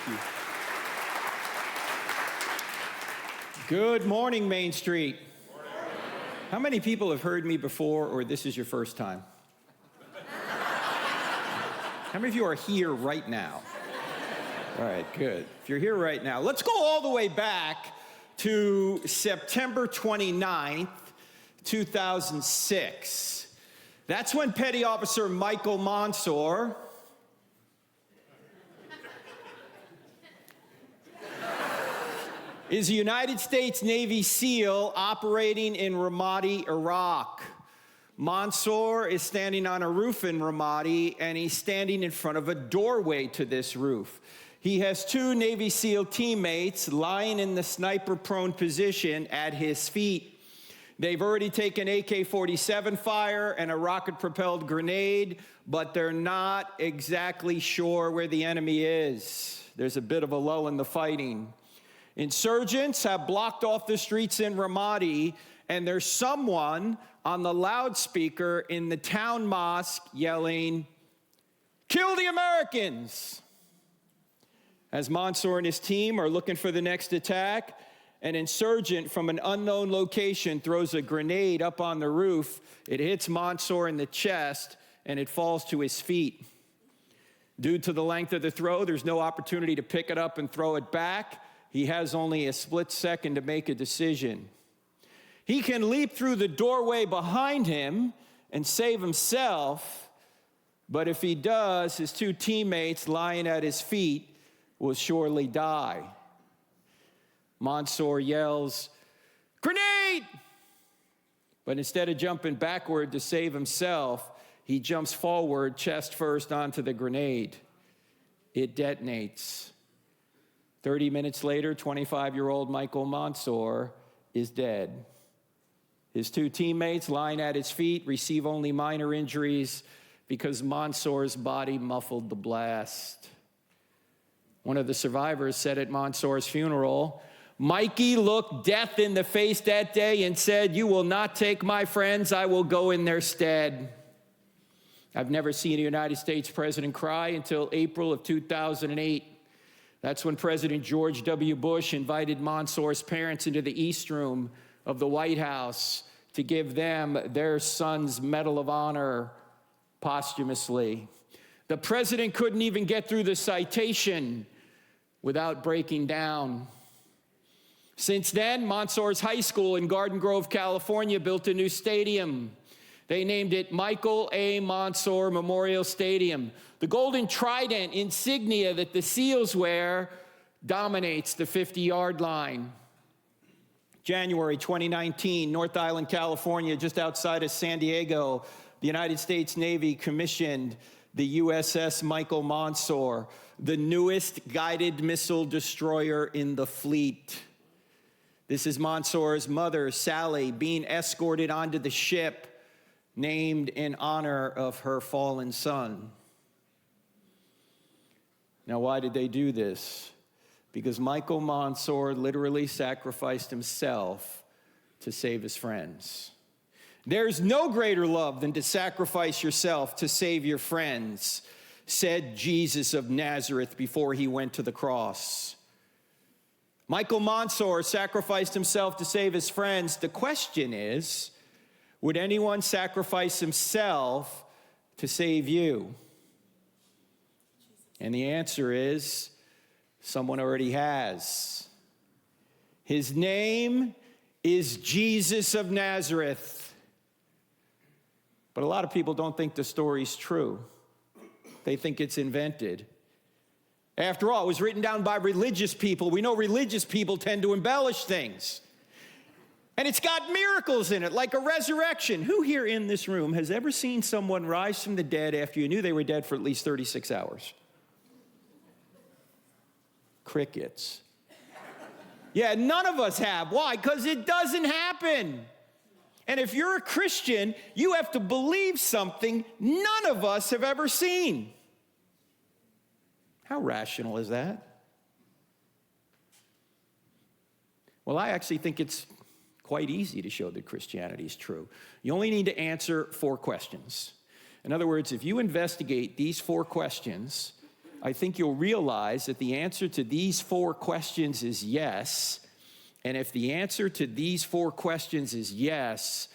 you. Good morning, Main Street. How many people have heard me before, or this is your first time? How many of you are here right now? All right, good. If you're here right now, let's go all the way back to September 29th, 2006. That's when Petty Officer Michael Monsour is a United States Navy SEAL operating in Ramadi, Iraq. Monsour is standing on a roof in Ramadi, and he's standing in front of a doorway to this roof. He has two Navy SEAL teammates lying in the sniper-prone position at his feet. They've already taken AK-47 fire and a rocket-propelled grenade, but they're not exactly sure where the enemy is. There's a bit of a lull in the fighting. Insurgents have blocked off the streets in Ramadi, and there's someone on the loudspeaker in the town mosque yelling, "Kill the Americans!" As Monsour and his team are looking for the next attack, an insurgent from an unknown location throws a grenade up on the roof. It hits Monsour in the chest, and it falls to his feet. Due to the length of the throw, there's no opportunity to pick it up and throw it back. He has only a split second to make a decision. He can leap through the doorway behind him and save himself, but if he does, his two teammates lying at his feet will surely die. Monsour yells, "Grenade!" But instead of jumping backward to save himself, he jumps forward chest first onto the grenade. It detonates. 30 minutes later, 25-year-old Michael Monsour is dead. His two teammates lying at his feet receive only minor injuries because Monsour's body muffled the blast. One of the survivors said at Monsour's funeral, "Mikey looked death in the face that day and said, 'You will not take my friends, I will go in their stead.'" I've never seen a United States president cry until April of 2008. That's when President George W. Bush invited Monsour's parents into the East Room of the White House to give them their son's Medal of Honor posthumously. The president couldn't even get through the citation without breaking down. Since then, Monsour's high school in Garden Grove, California, built a new stadium. They named it Michael A. Monsour Memorial Stadium. The golden trident insignia that the SEALs wear dominates the 50-yard line. January 2019, North Island, California, just outside of San Diego, the United States Navy commissioned the USS Michael Monsour, the newest guided missile destroyer in the fleet. This is Monsour's mother, Sally, being escorted onto the ship named in honor of her fallen son. Now, why did they do this? Because Michael Monsour literally sacrificed himself to save his friends. There's no greater love than to sacrifice yourself to save your friends, said Jesus of Nazareth before he went to the cross. Michael Monsour sacrificed himself to save his friends. The question is, would anyone sacrifice himself to save you? And the answer is, someone already has. His name is Jesus of Nazareth. But a lot of people don't think the story's true. They think it's invented. After all, it was written down by religious people. We know religious people tend to embellish things. And it's got miracles in it, like a resurrection. Who here in this room has ever seen someone rise from the dead after you knew they were dead for at least 36 hours? Crickets. Yeah, none of us have. Why? Because it doesn't happen. And if you're a Christian, you have to believe something none of us have ever seen. How rational is that? Well, I actually think it's quite easy to show that Christianity is true. You only need to answer 4 questions. In other words, if you investigate these 4 questions, I think you'll realize that the answer to these 4 questions is yes. And if the answer to these 4 questions is yes,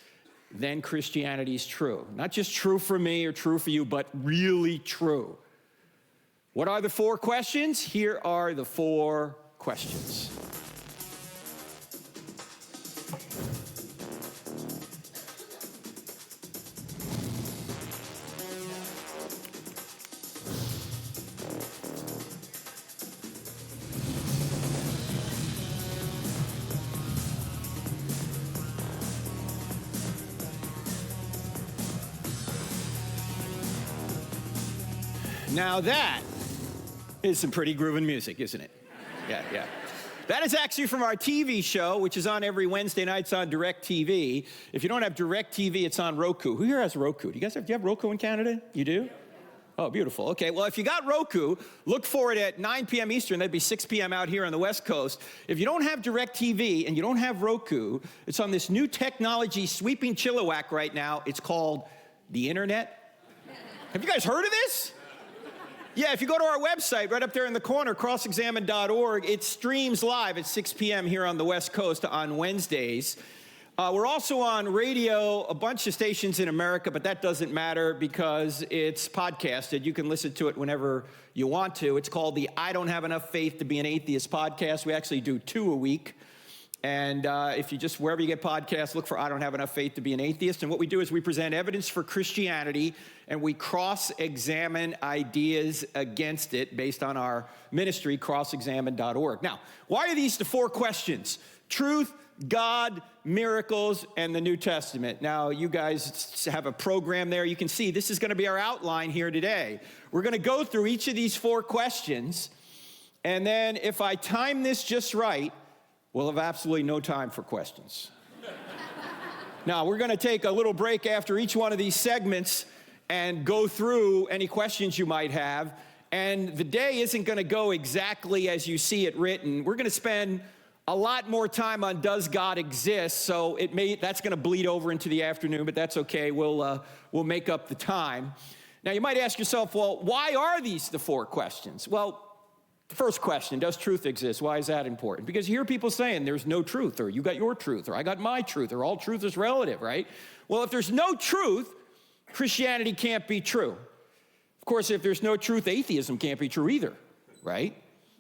then Christianity is true. Not just true for me or true for you, but really true. What are the 4 questions? Here are the 4 questions. Now that is some pretty grooving music, isn't it? Yeah. That is actually from our TV show, which is on every Wednesday night. It's on DirecTV. If you don't have DirecTV, it's on Roku. Who here has Roku? Do you have Roku in Canada? You do? Oh, beautiful. Okay, well, if you got Roku, look for it at 9 p.m. Eastern. That'd be 6 p.m. out here on the West Coast. If you don't have DirecTV and you don't have Roku, it's on this new technology sweeping chilliwack right now. It's called the internet. Have you guys heard of this? Yeah, if you go to our website, right up there in the corner, crossexamined.org, it streams live at 6 p.m. here on the West Coast on Wednesdays. We're also on radio, a bunch of stations in America, but that doesn't matter because it's podcasted. You can listen to it whenever you want to. It's called the I Don't Have Enough Faith to Be an Atheist podcast. We actually do 2 a week. And if you just, wherever you get podcasts, look for I Don't Have Enough Faith to Be an Atheist. And what we do is we present evidence for Christianity, and we cross-examine ideas against it based on our ministry, crossexamined.org. Now, why are these the 4 questions? Truth, God, miracles, and the New Testament. Now, you guys have a program there. You can see this is going to be our outline here today. We're going to go through each of these 4 questions, and then if I time this just right, we'll have absolutely no time for questions. Now, we're going to take a little break after each one of these segments and go through any questions you might have. And the day isn't going to go exactly as you see it written. We're going to spend a lot more time on does God exist, so that's going to bleed over into the afternoon, but that's okay. We'll make up the time. Now, you might ask yourself, well, why are these the 4 questions? Well, the first question, does truth exist? Why is that important? Because you hear people saying there's no truth, or you got your truth, or I got my truth, or all truth is relative, right? Well, if there's no truth, Christianity can't be true. Of course, if there's no truth, atheism can't be true either, right?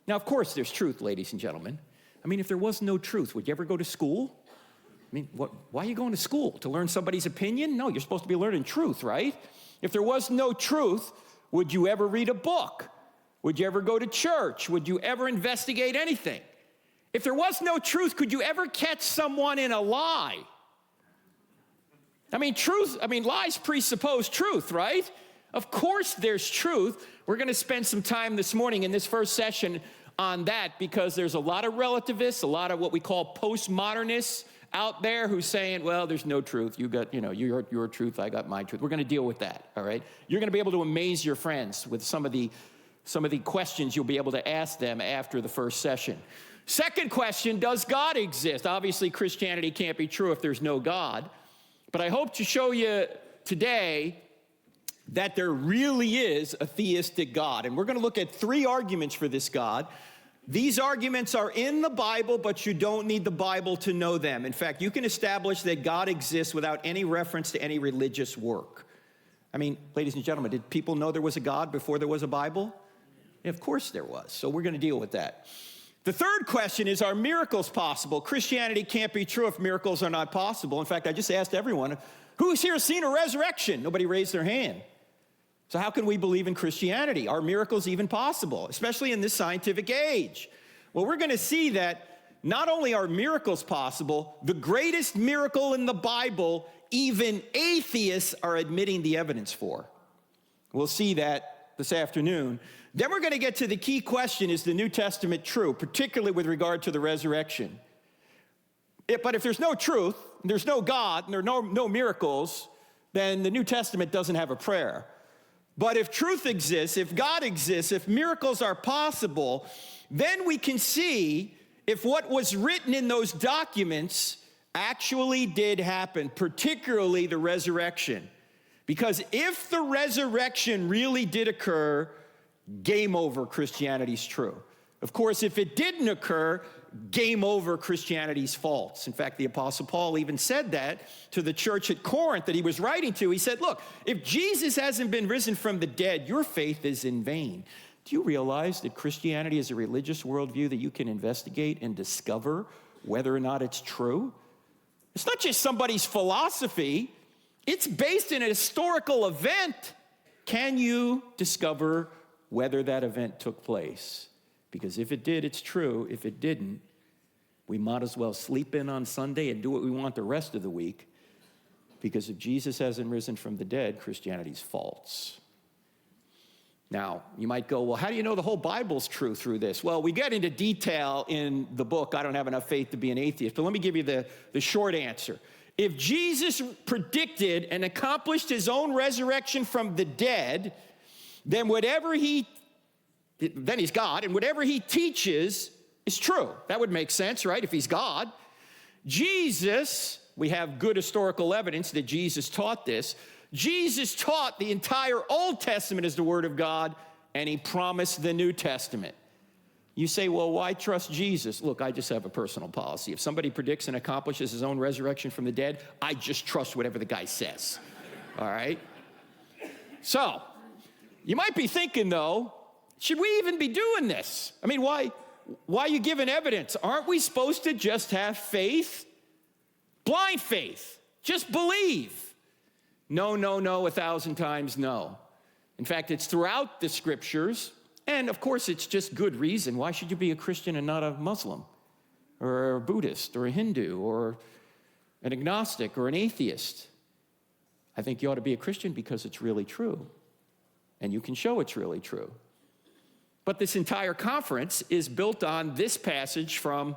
Now, of course, there's truth, ladies and gentlemen. I mean, if there was no truth, would you ever go to school? I mean, why are you going to school? To learn somebody's opinion? No, you're supposed to be learning truth, right? If there was no truth, would you ever read a book? Would you ever go to church? Would you ever investigate anything? If there was no truth, could you ever catch someone in a lie? Lies presuppose truth, right? Of course there's truth. We're going to spend some time this morning in this first session on that because there's a lot of relativists, a lot of what we call postmodernists out there who's saying, well, there's no truth. You got, your truth, I got my truth. We're going to deal with that, all right? You're going to be able to amaze your friends with some of the questions you'll be able to ask them after the first session. Second question, does God exist? Obviously, Christianity can't be true if there's no God. But I hope to show you today that there really is a theistic God. And we're going to look at 3 arguments for this God. These arguments are in the Bible, but you don't need the Bible to know them. In fact, you can establish that God exists without any reference to any religious work. I mean, ladies and gentlemen, did people know there was a God before there was a Bible? Yeah, of course there was. So we're going to deal with that. The third question is, are miracles possible? Christianity can't be true if miracles are not possible. In fact, I just asked everyone, who's here seen a resurrection? Nobody raised their hand. So how can we believe in Christianity? Are miracles even possible, especially in this scientific age? Well, we're going to see that not only are miracles possible, the greatest miracle in the Bible, even atheists are admitting the evidence for. We'll see that this afternoon. Then we're going to get to the key question, is the New Testament true, particularly with regard to the resurrection? But if there's no truth, there's no God, and there are no miracles, then the New Testament doesn't have a prayer. But if truth exists, if God exists, if miracles are possible, then we can see if what was written in those documents actually did happen, particularly the resurrection. Because if the resurrection really did occur, game over, Christianity's true. Of course, if it didn't occur, game over, Christianity's false. In fact, the Apostle Paul even said that to the church at Corinth that he was writing to. He said, look, if Jesus hasn't been risen from the dead, your faith is in vain. Do you realize that Christianity is a religious worldview that you can investigate and discover whether or not it's true? It's not just somebody's philosophy. It's based in a historical event. Can you discover whether that event took place? Because if it did, it's true. If it didn't, we might as well sleep in on Sunday and do what we want the rest of the week. Because if Jesus hasn't risen from the dead, Christianity's false. Now, you might go, well, how do you know the whole Bible's true through this? Well, we get into detail in the book, I Don't Have Enough Faith to Be an Atheist. But let me give you the short answer. If Jesus predicted and accomplished his own resurrection from the dead, then he's God, and whatever he teaches is true. That would make sense, right? If he's God. Jesus, we have good historical evidence that Jesus taught this. Jesus taught the entire Old Testament as the Word of God, and he promised the New Testament. You say, well, why trust Jesus? Look, I just have a personal policy. If somebody predicts and accomplishes his own resurrection from the dead, I just trust whatever the guy says. All right? So, you might be thinking, though, should we even be doing this? I mean, why are you giving evidence? Aren't we supposed to just have faith? Blind faith. Just believe. No, 1,000 times no. In fact, it's throughout the scriptures, and of course it's just good reason. Why should you be a Christian and not a Muslim, or a Buddhist, or a Hindu, or an agnostic, or an atheist? I think you ought to be a Christian because it's really true, and you can show it's really true. But this entire conference is built on this passage from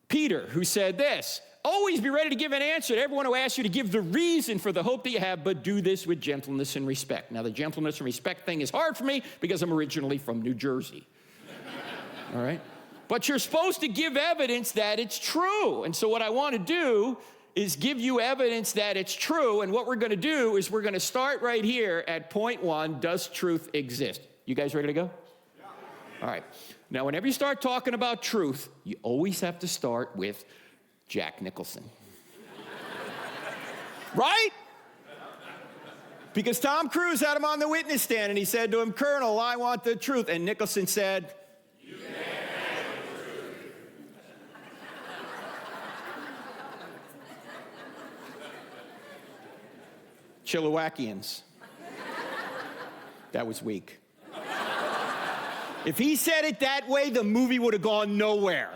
Peter, who said this: always be ready to give an answer to everyone who asks you to give the reason for the hope that you have, but do this with gentleness and respect. Now, the gentleness and respect thing is hard for me because I'm originally from New Jersey. All right? But you're supposed to give evidence that it's true. And so what I want to do is give you evidence that it's true. And what we're going to do is we're going to start right here at point 1, does truth exist? You guys ready to go? All right. Now, whenever you start talking about truth, you always have to start with Jack Nicholson. Right? Because Tom Cruise had him on the witness stand, and he said to him, Colonel, I want the truth. And Nicholson said, you can't handle the truth. Chilliwackians. That was weak. If he said it that way, the movie would have gone nowhere.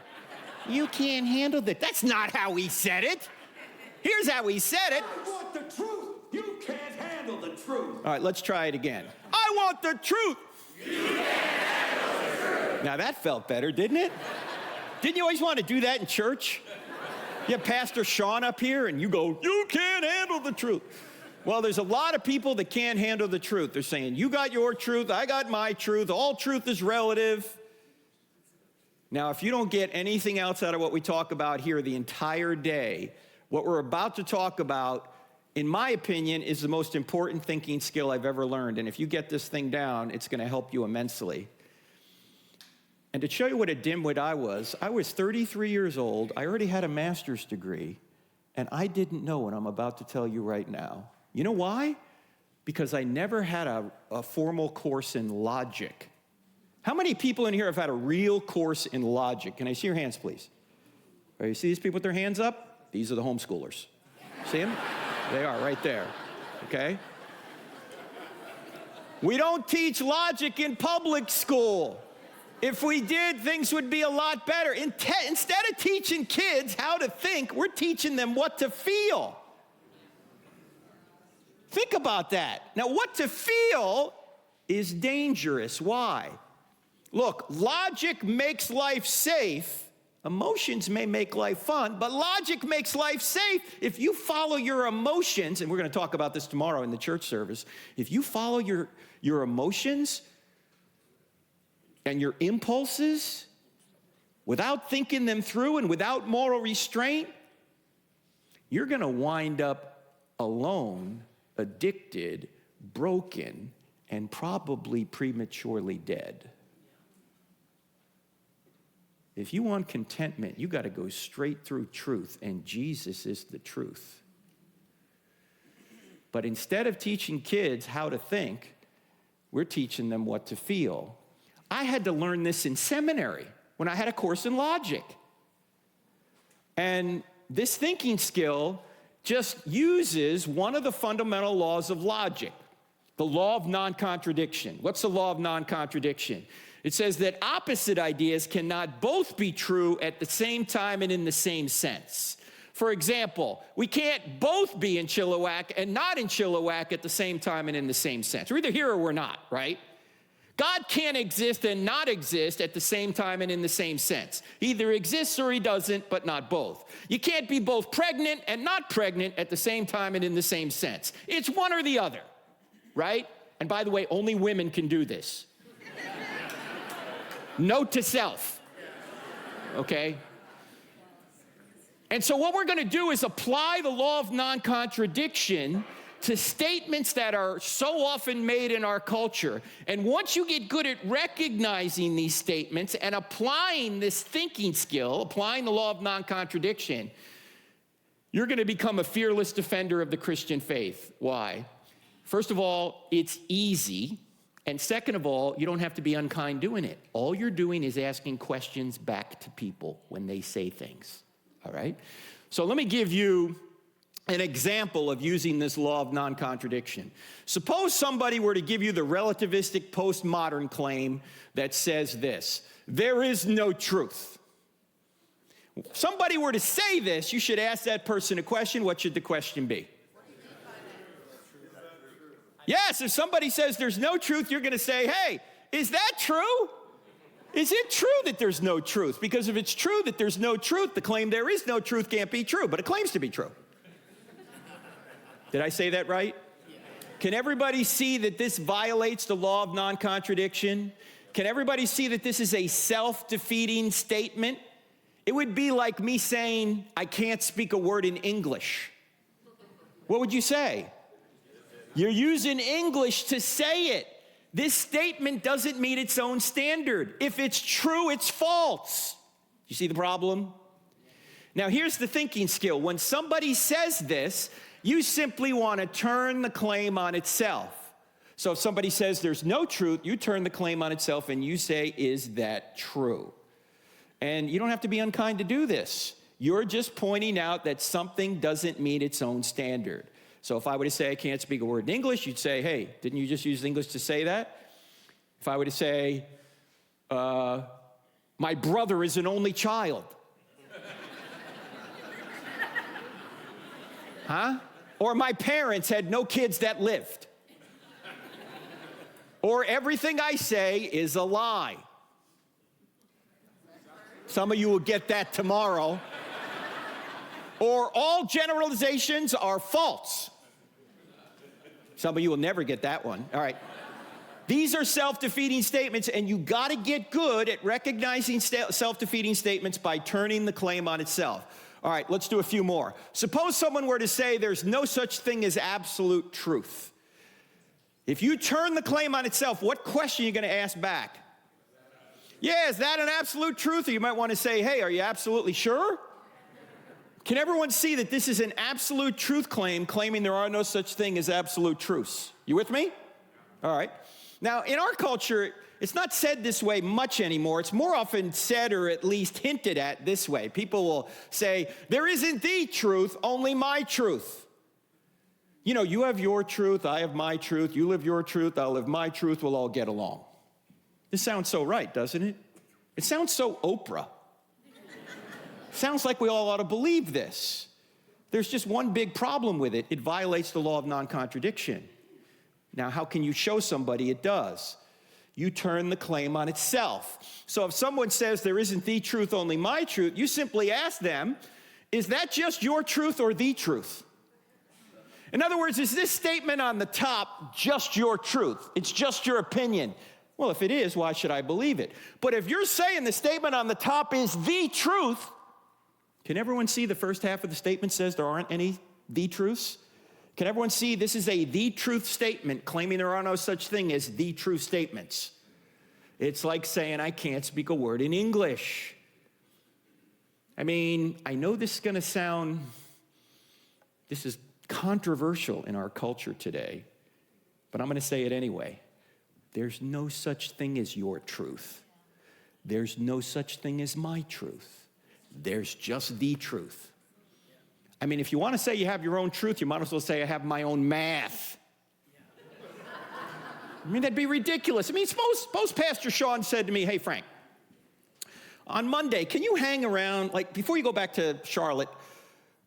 You can't handle that. That's not how he said it. Here's how he said it. I want the truth. You can't handle the truth. All right, let's try it again. I want the truth. You can't handle the truth. Now that felt better, didn't it? Didn't you always want to do that in church? You have Pastor Sean up here and you go, you can't handle the truth. Well, there's a lot of people that can't handle the truth. They're saying, you got your truth, I got my truth, all truth is relative. Now, if you don't get anything else out of what we talk about here the entire day, what we're about to talk about, in my opinion, is the most important thinking skill I've ever learned. And if you get this thing down, it's going to help you immensely. And to show you what a dimwit I was 33 years old, I already had a master's degree, and I didn't know what I'm about to tell you right now. You know why? Because I never had a formal course in logic. How many people in here have had a real course in logic? Can I see your hands, please? All right, you see these people with their hands up? These are the homeschoolers. See them? They are right there, okay? We don't teach logic in public school. If we did, things would be a lot better. Instead of teaching kids how to think, we're teaching them what to feel. Think about that. Now, what to feel is dangerous. Why? Look, logic makes life safe. Emotions may make life fun, but logic makes life safe. If you follow your emotions, and we're going to talk about this tomorrow in the church service, if you follow your emotions and your impulses without thinking them through and without moral restraint, you're going to wind up alone, addicted, broken, and probably prematurely dead. If you want contentment, you got to go straight through truth, and Jesus is the truth. But instead of teaching kids how to think, we're teaching them what to feel. I had to learn this in seminary when I had a course in logic. And this thinking skill just uses one of the fundamental laws of logic, the law of non-contradiction. What's the law of non-contradiction? It says that opposite ideas cannot both be true at the same time and in the same sense. For example, we can't both be in Chilliwack and not in Chilliwack at the same time and in the same sense. We're either here or we're not, right? God can't exist and not exist at the same time and in the same sense. He either exists or he doesn't, but not both. You can't be both pregnant and not pregnant at the same time and in the same sense. It's one or the other, right? And by the way, only women can do this. Note to self, okay? And so what we're going to do is apply the law of non-contradiction to statements that are so often made in our culture. And once you get good at recognizing these statements and applying this thinking skill, applying the law of non-contradiction, you're going to become a fearless defender of the Christian faith. Why? First of all, it's easy. And second of all, you don't have to be unkind doing it. All you're doing is asking questions back to people when they say things, all right? So let me give you an example of using this law of non-contradiction. Suppose somebody were to give you the relativistic postmodern claim that says this: there is no truth. If somebody were to say this, you should ask that person a question. What should the question be? Yes, if somebody says there's no truth, you're going to say, hey, is that true? Is it true that there's no truth? Because if it's true that there's no truth, the claim there is no truth can't be true, but it claims to be true. Did I say that right? Can everybody see that this violates the law of non-contradiction? Can everybody see that this is a self-defeating statement? It would be like me saying, I can't speak a word in English. What would you say? You're using English to say it. This statement doesn't meet its own standard. If it's true, it's false. You see the problem? Now, here's the thinking skill. When somebody says this, you simply want to turn the claim on itself. So if somebody says there's no truth, you turn the claim on itself and you say, is that true? And you don't have to be unkind to do this. You're just pointing out that something doesn't meet its own standard. So if I were to say I can't speak a word in English, you'd say, hey, didn't you just use English to say that? If I were to say, my brother is an only child. Huh? Or my parents had no kids that lived. Or everything I say is a lie. Some of you will get that tomorrow. Or all generalizations are false. Some of you will never get that one. All right. These are self-defeating statements, and you got to get good at recognizing self-defeating statements by turning the claim on itself. All right, let's do a few more. Suppose someone were to say there's no such thing as absolute truth. If you turn the claim on itself, what question are you going to ask back? Yeah, is that an absolute truth? Or you might want to say, hey, are you absolutely sure? Can everyone see that this is an absolute truth claim, claiming there are no such thing as absolute truths? You with me? All right. Now, in our culture, it's not said this way much anymore. It's more often said or at least hinted at this way. People will say, there isn't the truth, only my truth. You know, you have your truth, I have my truth, you live your truth, I'll live my truth, we'll all get along. This sounds so right, doesn't it? It sounds so Oprah. Sounds like we all ought to believe this. There's just one big problem with it. It violates the law of non-contradiction. Now, how can you show somebody it does? You turn the claim on itself. So if someone says there isn't the truth, only my truth, you simply ask them, is that just your truth or the truth? In other words, is this statement on the top just your truth? It's just your opinion. Well, if it is, why should I believe it? But if you're saying the statement on the top is the truth, can everyone see the first half of the statement says there aren't any the truths? Can everyone see this is a the truth statement, claiming there are no such thing as the truth statements? It's like saying I can't speak a word in English. I mean, I know this is controversial in our culture today, but I'm going to say it anyway. There's no such thing as your truth. There's no such thing as my truth. There's just the truth. I mean, if you want to say you have your own truth, you might as well say I have my own math. I mean, that'd be ridiculous. I mean, suppose Pastor Sean said to me, hey, Frank, on Monday, can you hang around, like before you go back to Charlotte,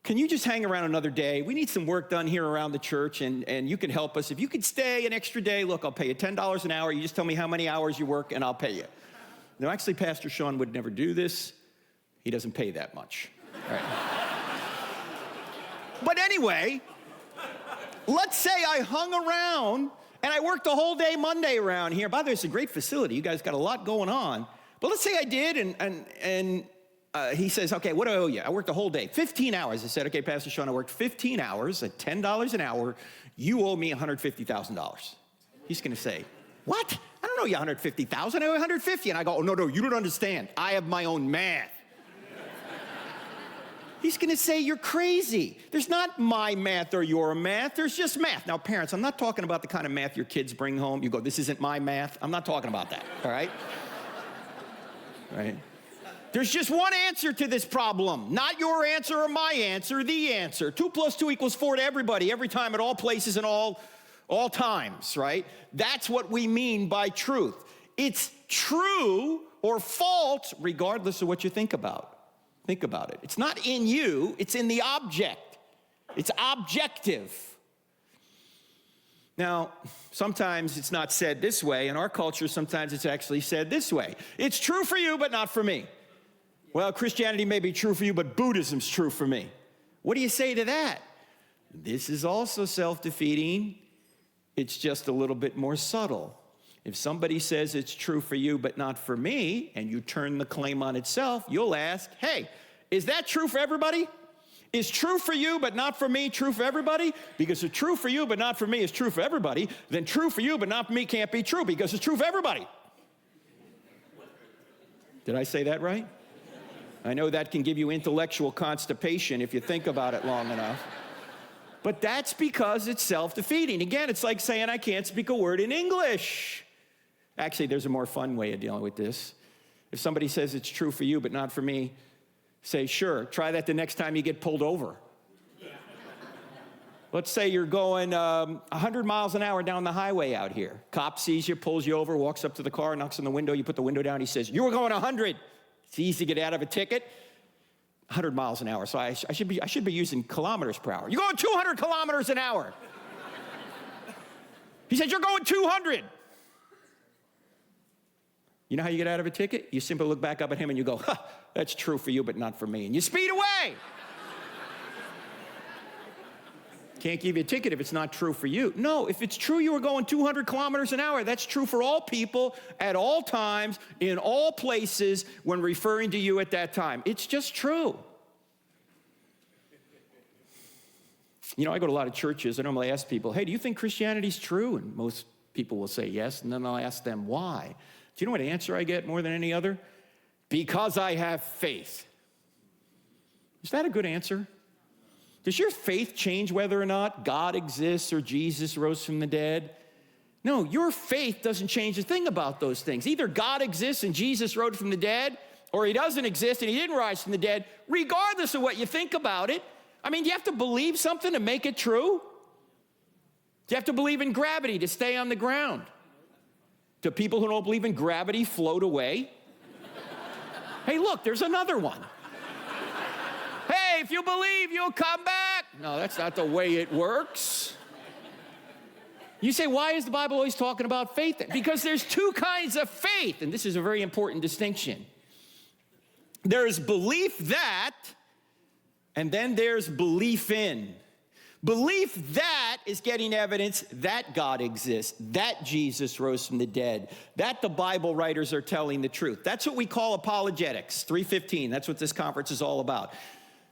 can you just hang around another day? We need some work done here around the church, and you can help us. If you could stay an extra day, look, I'll pay you $10 an hour. You just tell me how many hours you work, and I'll pay you. Now, actually, Pastor Sean would never do this. He doesn't pay that much. All right. But anyway, let's say I hung around, and I worked the whole day Monday around here. By the way, it's a great facility. You guys got a lot going on. But let's say I did, and he says, okay, what do I owe you? I worked the whole day, 15 hours. I said, okay, Pastor Sean, I worked 15 hours at $10 an hour. You owe me $150,000. He's going to say, what? I don't owe you $150,000. I owe you $150,000. And I go, oh, no, you don't understand. I have my own math. He's going to say, you're crazy. There's not my math or your math. There's just math. Now, parents, I'm not talking about the kind of math your kids bring home. You go, this isn't my math. I'm not talking about that, all right? All right? There's just one answer to this problem. Not your answer or my answer, the answer. 2 + 2 = 4 to everybody, every time, at all places, and all times, right? That's what we mean by truth. It's true or false regardless of what you think about. Think about it. It's not in you, it's in the object. It's objective. Now, sometimes it's not said this way. In our culture, sometimes it's actually said this way. It's true for you, but not for me. Well, Christianity may be true for you, but Buddhism's true for me. What do you say to that? This is also self-defeating. It's just a little bit more subtle. If somebody says it's true for you, but not for me, and you turn the claim on itself, you'll ask, hey, is that true for everybody? Is true for you, but not for me, true for everybody? Because if true for you, but not for me is true for everybody, then true for you, but not for me can't be true because it's true for everybody. Did I say that right? I know that can give you intellectual constipation if you think about it long enough. But that's because it's self-defeating. Again, it's like saying I can't speak a word in English. Actually, there's a more fun way of dealing with this. If somebody says it's true for you, but not for me, say, sure, try that the next time you get pulled over. Let's say you're going 100 miles an hour down the highway out here. Cop sees you, pulls you over, walks up to the car, knocks on the window, you put the window down, he says, you were going 100. It's easy to get out of a ticket. 100 miles an hour, so I should be using kilometers per hour. You're going 200 kilometers an hour. He said, you're going 200. You know how you get out of a ticket? You simply look back up at him and you go, ha, that's true for you, but not for me. And you speed away. Can't give you a ticket if it's not true for you. No, if it's true you were going 200 kilometers an hour, that's true for all people at all times, in all places, when referring to you at that time. It's just true. You know, I go to a lot of churches. I normally ask people, hey, do you think Christianity's true? And most people will say yes, and then I'll ask them why. Do you know what answer I get more than any other? Because I have faith. Is that a good answer? Does your faith change whether or not God exists or Jesus rose from the dead? No, your faith doesn't change a thing about those things. Either God exists and Jesus rose from the dead, or he doesn't exist and he didn't rise from the dead, regardless of what you think about it. I mean, do you have to believe something to make it true? Do you have to believe in gravity to stay on the ground? Do people who don't believe in gravity float away? Hey, look, there's another one. Hey, if you believe, you'll come back. No, that's not the way it works. You say, why is the Bible always talking about faith? Because there's two kinds of faith, and this is a very important distinction. There's belief that, and then there's belief in. Belief that is getting evidence that God exists, that Jesus rose from the dead, that the Bible writers are telling the truth. That's what we call apologetics, 3:15. That's what this conference is all about.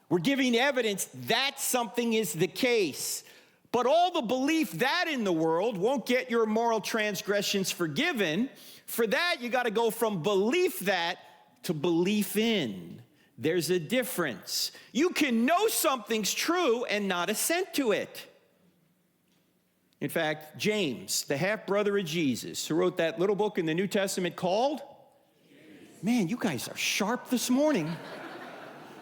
We're giving evidence that something is the case. But all the belief that in the world won't get your moral transgressions forgiven. For that, you got to go from belief that to belief in. There's a difference. You can know something's true and not assent to it. In fact, James, the half-brother of Jesus, who wrote that little book in the New Testament called? Man, you guys are sharp this morning.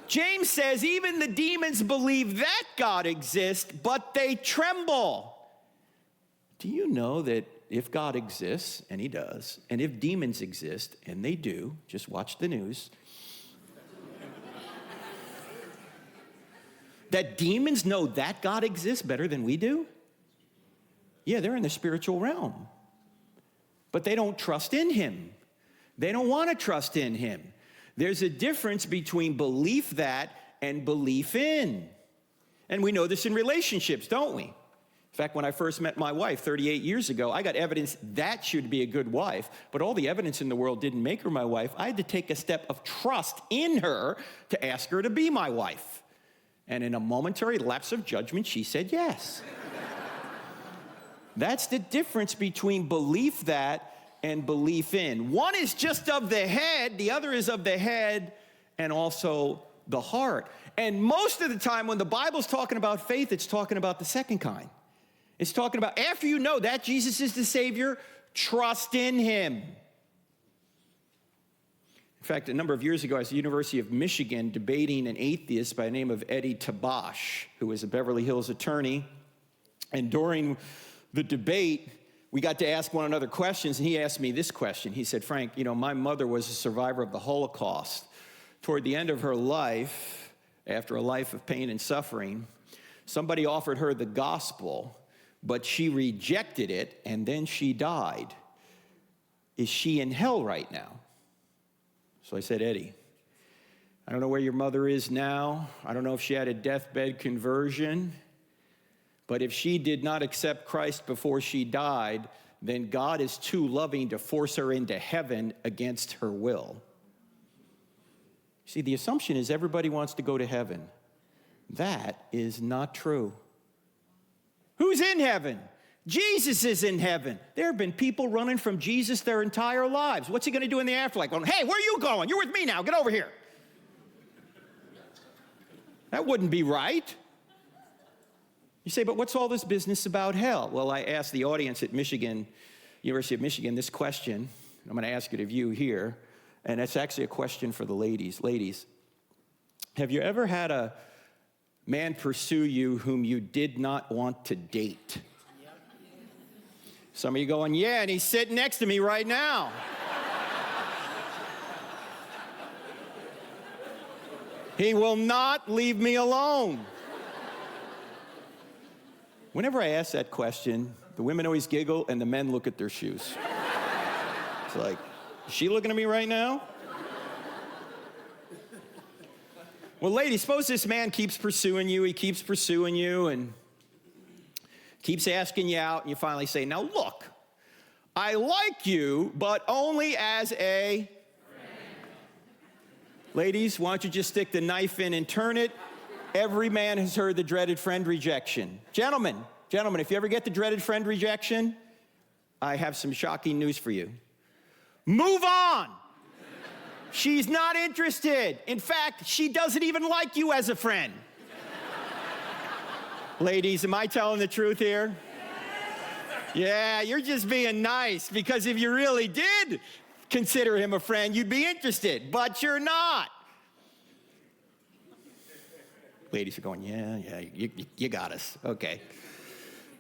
James says even the demons believe that God exists, but they tremble. Do you know that if God exists, and he does, and if demons exist, and they do, just watch the news, that demons know that God exists better than we do? Yeah, they're in the spiritual realm. But they don't trust in him. They don't want to trust in him. There's a difference between belief that and belief in. And we know this in relationships, don't we? In fact, when I first met my wife 38 years ago, I got evidence that she'd be a good wife, but all the evidence in the world didn't make her my wife. I had to take a step of trust in her to ask her to be my wife. And in a momentary lapse of judgment, she said yes. That's the difference between belief that and belief in. One is just of the head, the other is of the head and also the heart. And most of the time when the Bible's talking about faith, it's talking about the second kind. It's talking about after you know that Jesus is the Savior, trust in him. In fact, a number of years ago, I was at the University of Michigan debating an atheist by the name of Eddie Tabash, who was a Beverly Hills attorney. And during the debate, we got to ask one another questions, and he asked me this question. He said, Frank, you know, my mother was a survivor of the Holocaust. Toward the end of her life, after a life of pain and suffering, somebody offered her the gospel, but she rejected it, and then she died. Is she in hell right now? So I said, Eddie, I don't know where your mother is now. I don't know if she had a deathbed conversion. But if she did not accept Christ before she died, then God is too loving to force her into heaven against her will. See, the assumption is everybody wants to go to heaven. That is not true. Who's in heaven? Jesus is in heaven. There have been people running from Jesus their entire lives. What's he going to do in the afterlife? Going, hey, where are you going? You're with me now. Get over here. That wouldn't be right. You say, but what's all this business about hell? Well, I asked the audience at Michigan, University of Michigan, this question. I'm going to ask it of you here, and it's actually a question for the ladies. Ladies, have you ever had a man pursue you whom you did not want to date? Yep. Some of you going, yeah, and he's sitting next to me right now. He will not leave me alone. Whenever I ask that question, the women always giggle and the men look at their shoes. It's like, is she looking at me right now? Well, ladies, suppose this man keeps pursuing you, and keeps asking you out, and you finally say, now look, I like you, but only as a friend. Ladies, why don't you just stick the knife in and turn it? Every man has heard the dreaded friend rejection. Gentlemen, if you ever get the dreaded friend rejection, I have some shocking news for you. Move on. She's not interested. In fact, she doesn't even like you as a friend. Ladies, am I telling the truth here? Yeah, you're just being nice, because if you really did consider him a friend, you'd be interested, but you're not. Ladies are going, yeah, you got us. Okay.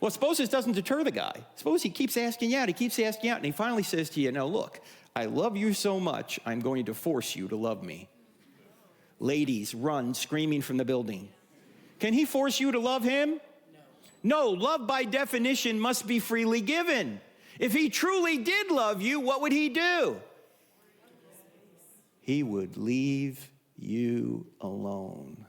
Well, suppose this doesn't deter the guy. Suppose he keeps asking you out, and he finally says to you, now look, I love you so much, I'm going to force you to love me. Ladies run screaming from the building. Can he force you to love him? No, love by definition must be freely given. If he truly did love you, what would he do? He would leave you alone.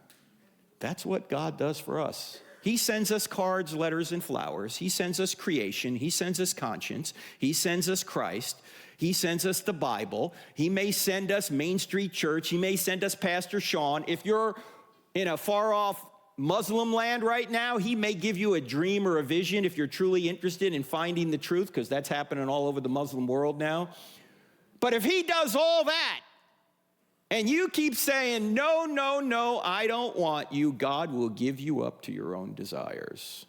That's what God does for us. He sends us cards, letters, and flowers. He sends us creation. He sends us conscience. He sends us Christ. He sends us the Bible. He may send us Main Street Church. He may send us Pastor Sean. If you're in a far-off Muslim land right now, he may give you a dream or a vision if you're truly interested in finding the truth, because that's happening all over the Muslim world now. But if he does all that, and you keep saying, no, no, no, I don't want you, God will give you up to your own desires.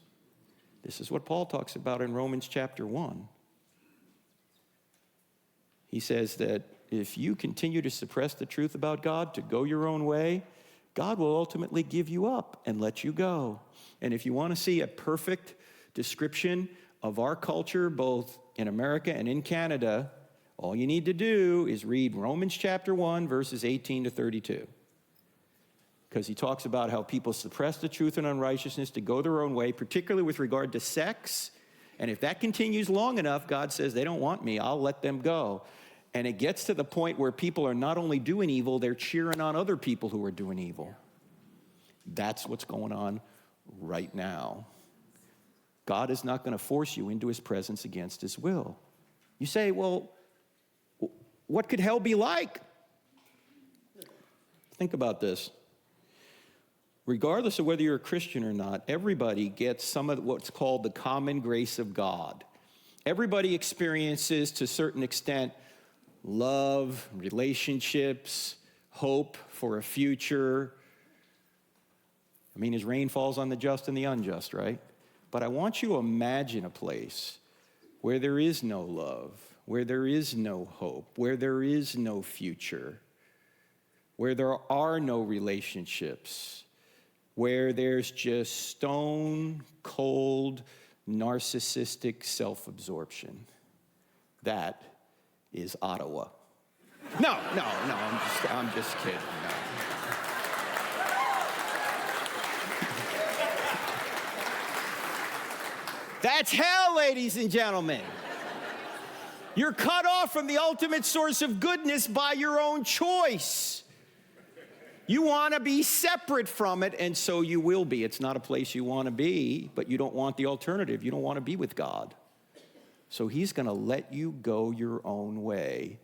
This is what Paul talks about in Romans chapter 1. He says that if you continue to suppress the truth about God, to go your own way, God will ultimately give you up and let you go. And if you want to see a perfect description of our culture, both in America and in Canada, all you need to do is read Romans chapter 1, verses 18 to 32. Because he talks about how people suppress the truth and unrighteousness to go their own way, particularly with regard to sex. And if that continues long enough, God says, they don't want me, I'll let them go. And it gets to the point where people are not only doing evil, they're cheering on other people who are doing evil. That's what's going on right now. God is not going to force you into his presence against his will. You say, well, what could hell be like? Think about this. Regardless of whether you're a Christian or not, everybody gets some of what's called the common grace of God. Everybody experiences, to a certain extent, love, relationships, hope for a future. I mean, his rain falls on the just and the unjust, right? But I want you to imagine a place where there is no love, where there is no hope, where there is no future, where there are no relationships, where there's just stone cold, narcissistic self-absorption. That is Ottawa. No, I'm just kidding. No. That's hell, ladies and gentlemen. You're cut off from the ultimate source of goodness by your own choice. You want to be separate from it, and so you will be. It's not a place you want to be, but you don't want the alternative. You don't want to be with God. So he's going to let you go your own way.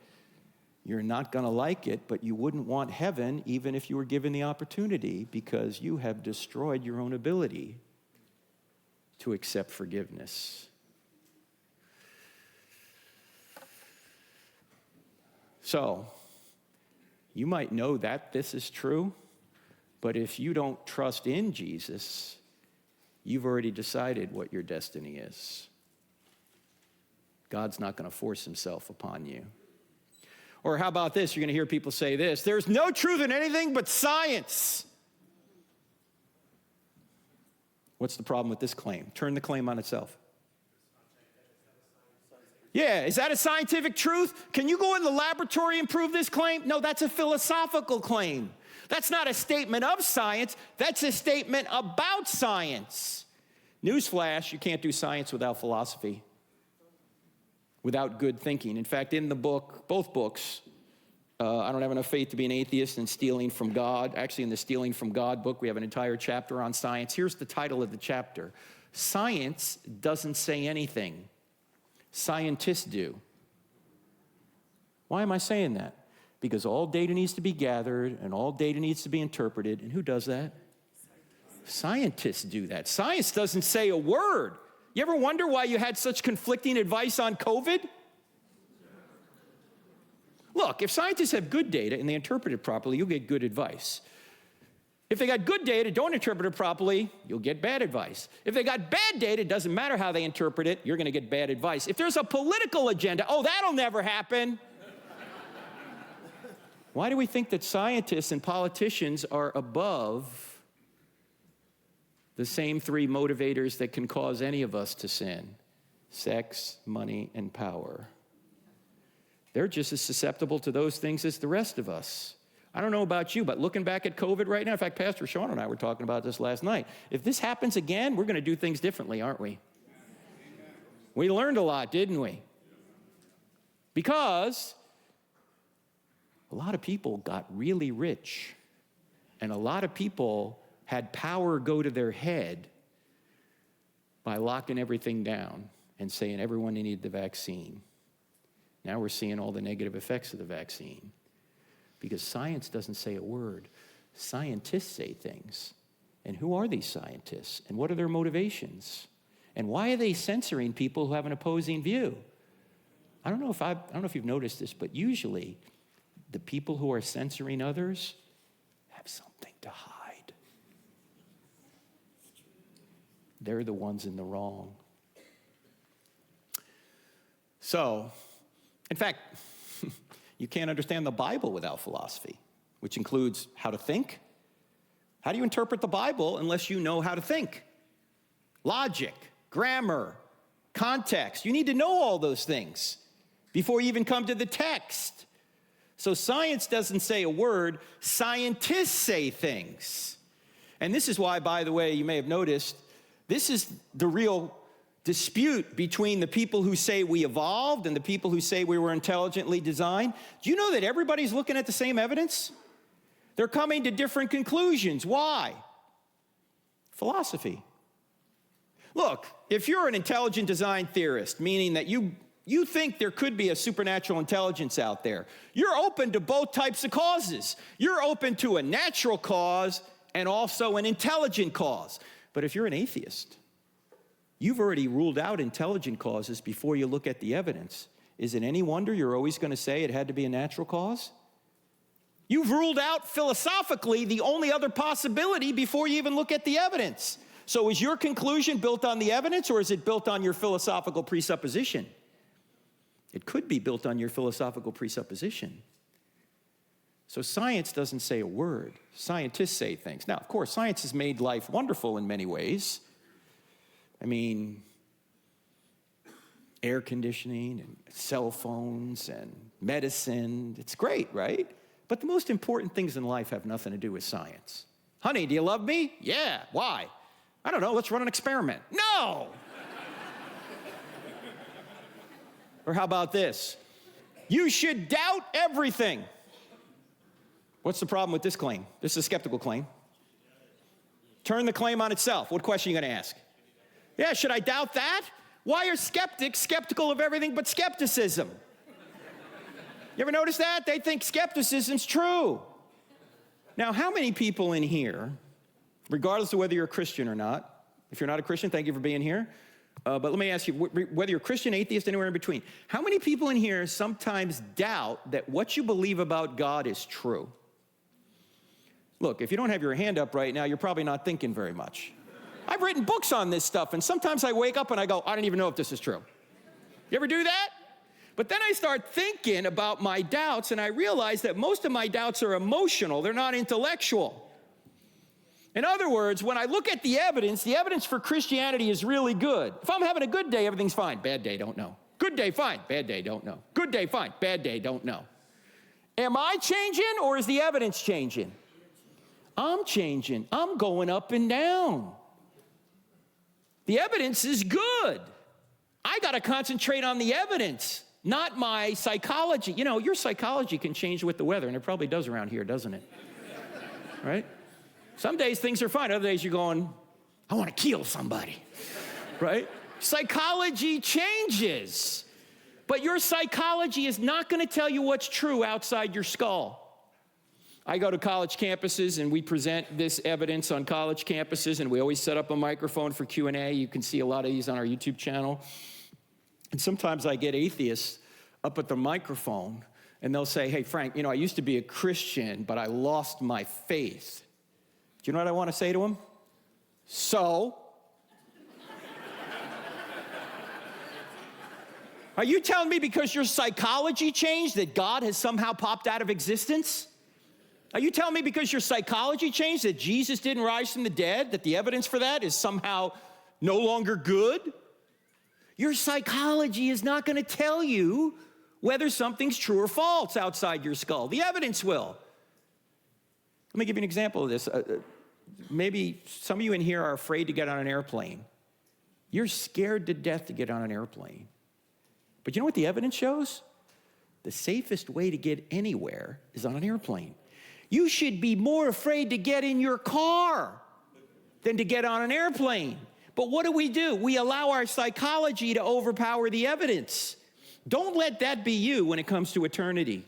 You're not going to like it, but you wouldn't want heaven even if you were given the opportunity, because you have destroyed your own ability to accept forgiveness. So, you might know that this is true, but if you don't trust in Jesus, you've already decided what your destiny is. God's not going to force himself upon you. Or how about this? You're going to hear people say this: there's no truth in anything but science. What's the problem with this claim? Turn the claim on itself. Yeah, is that a scientific truth? Can you go in the laboratory and prove this claim? No, that's a philosophical claim. That's not a statement of science. That's a statement about science. Newsflash, you can't do science without philosophy, without good thinking. In fact, in the book, both books, I don't have enough faith to be an atheist and stealing from God. Actually, in the Stealing from God book, we have an entire chapter on science. Here's the title of the chapter: Science Doesn't Say Anything. Scientists do. Why am I saying that? Because all data needs to be gathered and all data needs to be interpreted. And who does that? Scientists do that. Science doesn't say a word. You ever wonder why you had such conflicting advice on COVID? Look, if scientists have good data and they interpret it properly, you'll get good advice. If they got good data, don't interpret it properly, you'll get bad advice. If they got bad data, it doesn't matter how they interpret it, you're going to get bad advice. If there's a political agenda, oh, that'll never happen. Why do we think that scientists and politicians are above the same three motivators that can cause any of us to sin? Sex, money, and power. They're just as susceptible to those things as the rest of us. I don't know about you, but looking back at COVID right now, in fact, Pastor Sean and I were talking about this last night. If this happens again, we're going to do things differently, aren't we? We learned a lot, didn't we? Because a lot of people got really rich, and a lot of people had power go to their head by locking everything down and saying everyone needed the vaccine. Now we're seeing all the negative effects of the vaccine. Because science doesn't say a word. Scientists say things. And who are these scientists? And what are their motivations? And why are they censoring people who have an opposing view? I don't know if you've noticed this, but usually the people who are censoring others have something to hide. They're the ones in the wrong. So, in fact, you can't understand the Bible without philosophy, which includes how to think. How do you interpret the Bible unless you know how to think? Logic, grammar, context. You need to know all those things before you even come to the text. So science doesn't say a word, scientists say things. And this is why, by the way, you may have noticed, this is the real dispute between the people who say we evolved and the people who say we were intelligently designed. Do you know that everybody's looking at the same evidence? They're coming to different conclusions. Why? Philosophy. Look, if you're an intelligent design theorist, meaning that you think there could be a supernatural intelligence out there, you're open to both types of causes. You're open to a natural cause and also an intelligent cause. But if you're an atheist, you've already ruled out intelligent causes before you look at the evidence. Is it any wonder you're always going to say it had to be a natural cause? You've ruled out philosophically the only other possibility before you even look at the evidence. So is your conclusion built on the evidence, or is it built on your philosophical presupposition? It could be built on your philosophical presupposition. So science doesn't say a word. Scientists say things. Now, of course, science has made life wonderful in many ways. I mean, air conditioning and cell phones and medicine. It's great, right? But the most important things in life have nothing to do with science. Honey, do you love me? Yeah. Why? I don't know. Let's run an experiment. No! Or how about this? You should doubt everything. What's the problem with this claim? This is a skeptical claim. Turn the claim on itself. What question are you going to ask? Yeah, should I doubt that? Why are skeptics skeptical of everything but skepticism? You ever notice that? They think skepticism's true. Now, how many people in here, regardless of whether you're a Christian or not, if you're not a Christian, thank you for being here, but let me ask you, whether you're Christian, atheist, anywhere in between, how many people in here sometimes doubt that what you believe about God is true? Look, if you don't have your hand up right now, you're probably not thinking very much. I've written books on this stuff, and sometimes I wake up and I go, I don't even know if this is true. You ever do that? But then I start thinking about my doubts, and I realize that most of my doubts are emotional. They're not intellectual. In other words, when I look at the evidence for Christianity is really good. If I'm having a good day, everything's fine. Bad day, don't know. Good day, fine. Bad day, don't know. Good day, fine. Bad day, don't know. Am I changing, or is the evidence changing? I'm changing. I'm going up and down. The evidence is good. I got to concentrate on the evidence, not my psychology. You know, your psychology can change with the weather, and it probably does around here, doesn't it? Right? Some days things are fine. Other days you're going, I want to kill somebody. Right? Psychology changes. But your psychology is not going to tell you what's true outside your skull. I go to college campuses, and we present this evidence on college campuses, and we always set up a microphone for Q&A. You can see a lot of these on our YouTube channel. And sometimes I get atheists up at the microphone, and they'll say, hey, Frank, you know, I used to be a Christian, but I lost my faith. Do you know what I want to say to them? So? Are you telling me because your psychology changed that God has somehow popped out of existence? Are you telling me because your psychology changed that Jesus didn't rise from the dead, that the evidence for that is somehow no longer good? Your psychology is not going to tell you whether something's true or false outside your skull. The evidence will. Let me give you an example of this. Maybe some of you in here are afraid to get on an airplane. You're scared to death to get on an airplane. But you know what the evidence shows? The safest way to get anywhere is on an airplane. You should be more afraid to get in your car than to get on an airplane. But what do? We allow our psychology to overpower the evidence. Don't let that be you when it comes to eternity.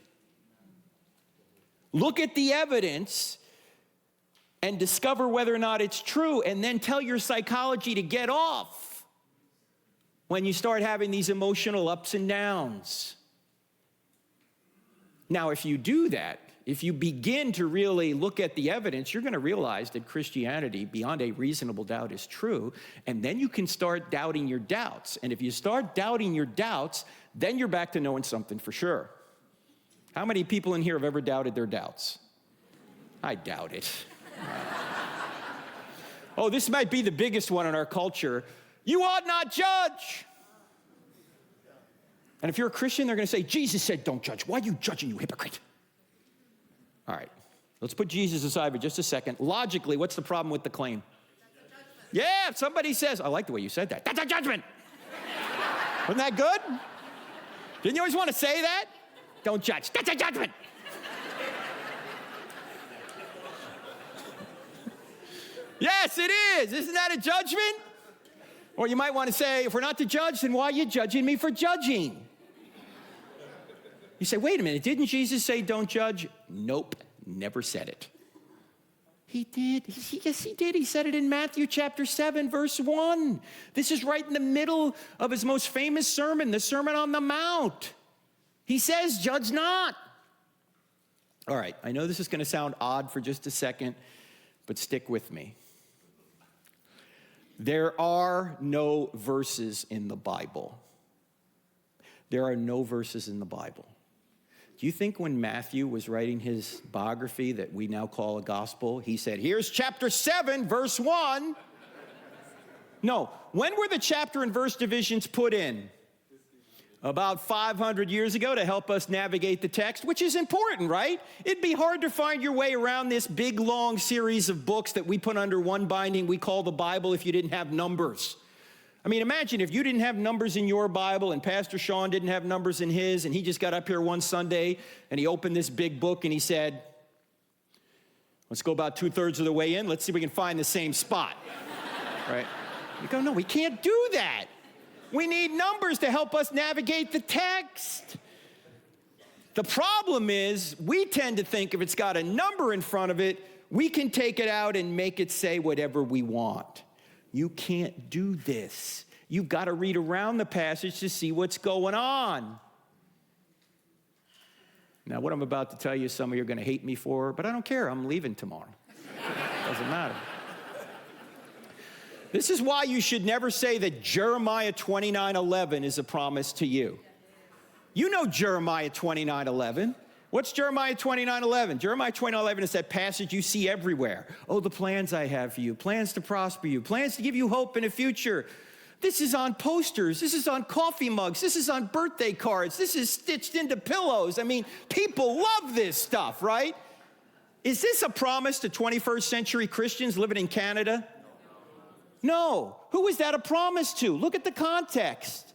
Look at the evidence and discover whether or not it's true, and then tell your psychology to get off when you start having these emotional ups and downs. Now, if you do that, if you begin to really look at the evidence, you're going to realize that Christianity, beyond a reasonable doubt, is true, and then you can start doubting your doubts. And if you start doubting your doubts, then you're back to knowing something for sure. How many people in here have ever doubted their doubts? I doubt it. Oh, this might be the biggest one in our culture. You ought not judge. And if you're a Christian, they're going to say, Jesus said don't judge. Why are you judging, you hypocrite? All right, let's put Jesus aside for just a second. Logically, what's the problem with the claim? Yeah, if somebody says, I like the way you said that. That's a judgment. Wasn't that good? Didn't you always want to say that? Don't judge. That's a judgment. Yes, it is. Isn't that a judgment? Or you might want to say, if we're not to judge, then why are you judging me for judging? You say, wait a minute, didn't Jesus say don't judge? Nope, never said it. He did. Yes, he did. He said it in Matthew chapter 7, verse 1. This is right in the middle of his most famous sermon, the Sermon on the Mount. He says, judge not. All right, I know this is going to sound odd for just a second, but stick with me. There are no verses in the Bible. There are no verses in the Bible. Do you think when Matthew was writing his biography that we now call a gospel, he said, here's chapter 7, verse 1? No. When were the chapter and verse divisions put in? About 500 years ago to help us navigate the text, which is important, right? It'd be hard to find your way around this big, long series of books that we put under one binding we call the Bible if you didn't have numbers. I mean, imagine if you didn't have numbers in your Bible and Pastor Sean didn't have numbers in his, and he just got up here one Sunday and he opened this big book and he said, let's go about 2/3 of the way in. Let's see if we can find the same spot, right? You go, no, we can't do that. We need numbers to help us navigate the text. The problem is we tend to think if it's got a number in front of it, we can take it out and make it say whatever we want. You can't do this. You've got to read around the passage to see what's going on. Now, what I'm about to tell you, some of you are going to hate me for, but I don't care. I'm leaving tomorrow. Doesn't matter. This is why you should never say that Jeremiah 29:11 is a promise to you. You know Jeremiah 29:11. What's Jeremiah 29:11? Jeremiah 29:11 is that passage you see everywhere. Oh, the plans I have for you, plans to prosper you, plans to give you hope in the future. This is on posters. This is on coffee mugs. This is on birthday cards. This is stitched into pillows. I mean, people love this stuff, right? Is this a promise to 21st century Christians living in Canada? No. Who is that a promise to? Look at the context.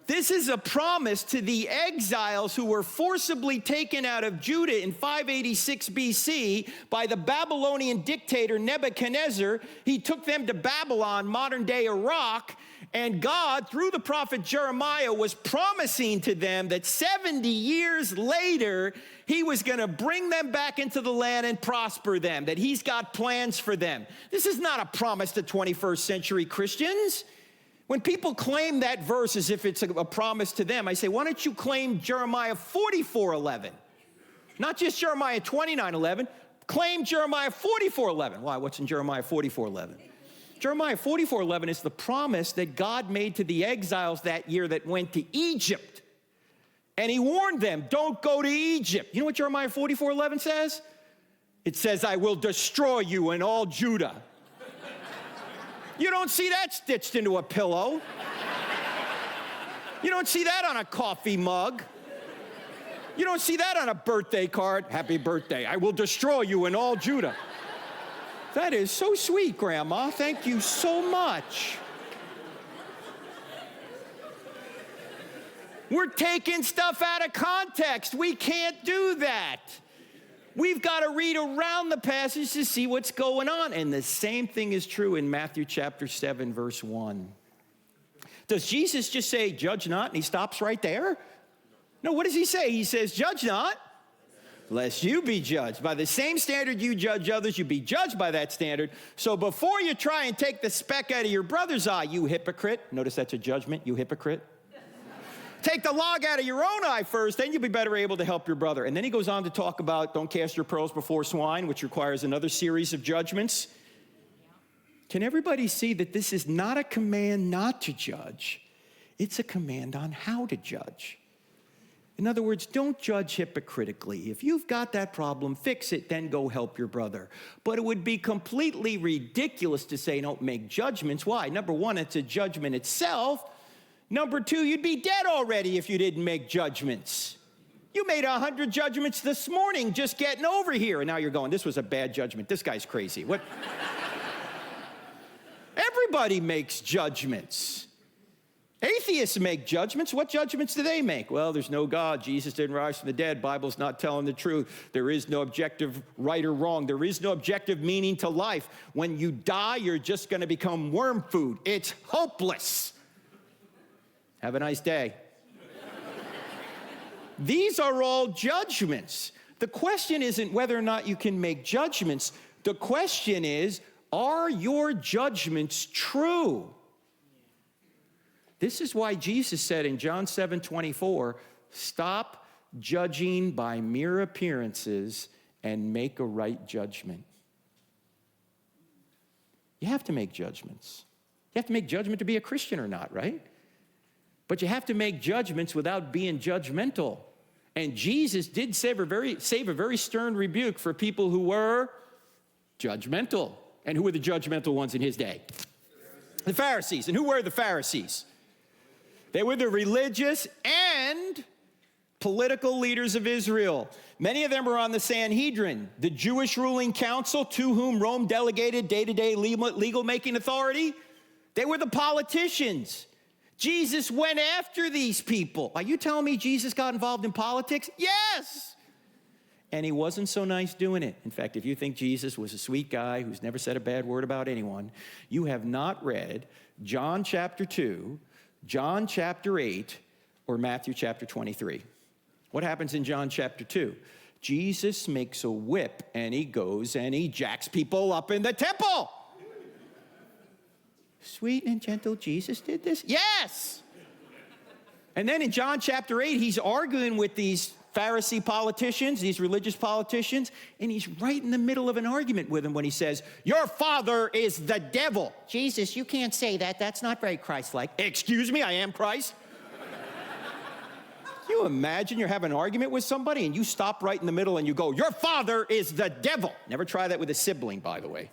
This is a promise to the exiles who were forcibly taken out of Judah in 586 BC by the Babylonian dictator Nebuchadnezzar. He took them to Babylon, modern-day Iraq, and God, through the prophet Jeremiah, was promising to them that 70 years later, he was going to bring them back into the land and prosper them, that he's got plans for them. This is not a promise to 21st century Christians. When people claim that verse as if it's a promise to them, I say, why don't you claim Jeremiah 44:11? Not just Jeremiah 29:11. Claim Jeremiah 44:11. Why? What's in Jeremiah 44:11? Jeremiah 44:11 is the promise that God made to the exiles that year that went to Egypt. And he warned them, don't go to Egypt. You know what Jeremiah 44:11 says? It says, I will destroy you and all Judah. You don't see that stitched into a pillow. You don't see that on a coffee mug. You don't see that on a birthday card. Happy birthday. I will destroy you and all Judah. That is so sweet, Grandma. Thank you so much. We're taking stuff out of context. We can't do that. We've got to read around the passage to see what's going on. And the same thing is true in Matthew chapter 7, verse 1. Does Jesus just say, judge not, and he stops right there? No, what does he say? He says, judge not. lest you be judged. By the same standard you judge others, you be judged by that standard. So before you try and take the speck out of your brother's eye, you hypocrite. Notice that's a judgment, you hypocrite. Take the log out of your own eye first, then you'll be better able to help your brother. And then he goes on to talk about don't cast your pearls before swine, which requires another series of judgments. Can everybody see that this is not a command not to judge? It's a command on how to judge. In other words, don't judge hypocritically. If you've got that problem, fix it, then go help your brother. But it would be completely ridiculous to say don't make judgments. Why? Number one, it's a judgment itself. Number two, you'd be dead already if you didn't make judgments. You made 100 judgments this morning just getting over here. And now you're going, this was a bad judgment. This guy's crazy. What? Everybody makes judgments. Atheists make judgments. What judgments do they make? Well, there's no God. Jesus didn't rise from the dead. Bible's not telling the truth. There is no objective right or wrong. There is no objective meaning to life. When you die, you're just going to become worm food. It's hopeless. Have a nice day. These are all judgments. The question isn't whether or not you can make judgments. The question is, are your judgments true? This is why Jesus said in John 7:24, stop judging by mere appearances and make a right judgment. You have to make judgments. You have to make judgment to be a Christian or not, right? But you have to make judgments without being judgmental. And Jesus did save a very stern rebuke for people who were judgmental. And who were the judgmental ones in his day? The Pharisees. And who were the Pharisees? They were the religious and political leaders of Israel. Many of them were on the Sanhedrin, the Jewish ruling council to whom Rome delegated day-to-day legal-making authority. They were the politicians. Jesus went after these people. Are you telling me Jesus got involved in politics? Yes! And he wasn't so nice doing it. In fact, if you think Jesus was a sweet guy who's never said a bad word about anyone, you have not read John chapter 2, John chapter 8, or Matthew chapter 23. What happens in John chapter 2? Jesus makes a whip and he goes and he jacks people up in the temple. Sweet and gentle Jesus did this? Yes! And then in John chapter 8, he's arguing with these Pharisee politicians, these religious politicians, and he's right in the middle of an argument with them when he says, your father is the devil. Jesus, you can't say that. That's not very Christ-like. Excuse me, I am Christ. Can you imagine you're having an argument with somebody and you stop right in the middle and you go, your father is the devil. Never try that with a sibling, by the way.